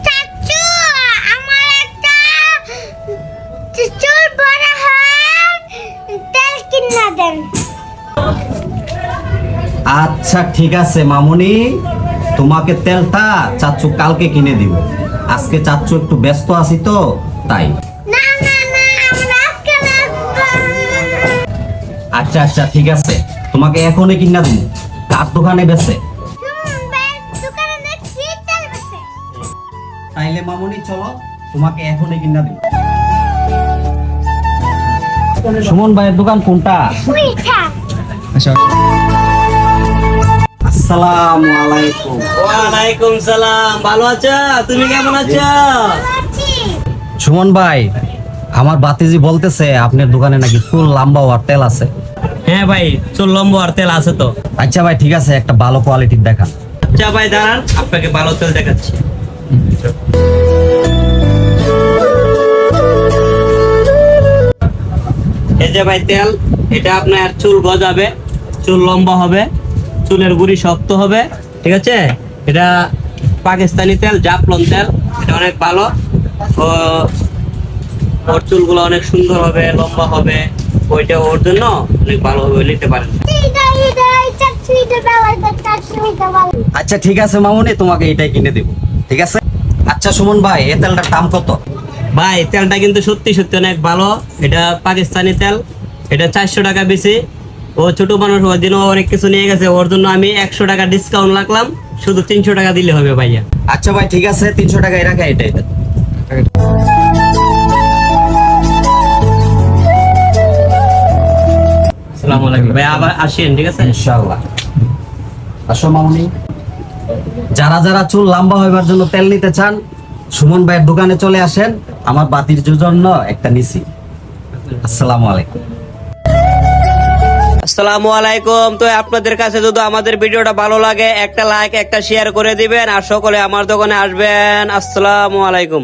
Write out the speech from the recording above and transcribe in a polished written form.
চাচু, আমার একটা চুল বড় হয়, তেল কিনা দেন। আচ্ছা ঠিক আছে মামুনি, তোমাকে তেলটা চাচু কালকে কিনে দিব। আজকে চাচু একটু ব্যস্ত আছি তো তাই। না না না, আমার আজকে লাগবে। আচ্ছা আচ্ছা ঠিক আছে, তোমাকে এখনই কিনা দিব। কার দোকানে বেচে? সুমন ভাইয়ের দোকানে দেখছি তেল বেচে। তাইলে মামুনি চলো, তোমাকে এখনই কিনা দিব। সুমন ভাইয়ের দোকান কোনটা? ওইটা। আসসালামু আলাইকুম। ওয়ালাইকুম সালাম। ভালো আছো? তুমি কেমন আছো? আছি। সুমন ভাই, আমার বাতিজি বলতেছে আপনার দোকানে নাকি চুল লম্বা হওয়ার তেল আছে। হ্যাঁ ভাই, চুল লম্বা আর তেল আছে তো। আচ্ছা ভাই ঠিক আছে, একটা ভালো কোয়ালিটির দেখান। আচ্ছা ভাই দাঁড়ান, আপনাকে ভালো তেল দেখাচ্ছি। এই যে ভাই তেল, এটা আপনার চুল গজাবে, চুল লম্বা হবে, চুলের গুড়ি শক্ত হবে, ঠিক আছে? এটা পাকিস্তানি তেল, জাফলন তেল। এটা অনেক ভালো। ও ওর চুলগুলো অনেক সুন্দর হবে, লম্বা হবে। ওইটা ওর জন্য অনেক ভালো হবে, নিতে পারেন। চাচু এটা ভালো, চাচু এটা ভালো। আচ্ছা ঠিক আছে মামুনি, তোমাকে এটাই কিনে দেব, ঠিক আছে? আচ্ছা সুমন ভাই, এই তেলটার দাম কত? ভাই তেলটা কিন্তু সত্যি সত্যি অনেক ভালো। এটা পাকিস্তানি তেল, এটা 400 টাকা বেশি। ও ছোট মানুষ, ওর দিন অনেক কিছু নিয়ে গেছে, ওর জন্য আমি 100 টাকা ডিসকাউন্ট রাখলাম। শুধু 300 টাকা দিলে হবে ভাইয়া। আচ্ছা ভাই ঠিক আছে, 300 টাকায় রাখা এটাই। আসসালামু আলাইকুম ভাই, আবার আসেন, ঠিক আছে? ইনশাআল্লাহ। আসো মামুনি, যারা যারা চুল লম্বা হইবার জন্য তেল নিতে চান সুমন ভাইয়ের দোকানে চলে আসেন। আমার বাতির জন্য একটা নিছি। আসসালামু আলাইকুম। আসসালামু আলাইকুম। তো আপনাদের কাছে যদি আমাদের ভিডিওটা ভালো লাগে, একটা লাইক একটা শেয়ার করে দিবেন, আর সকলে আমার দোকানে আসবেন। আসসালামু আলাইকুম।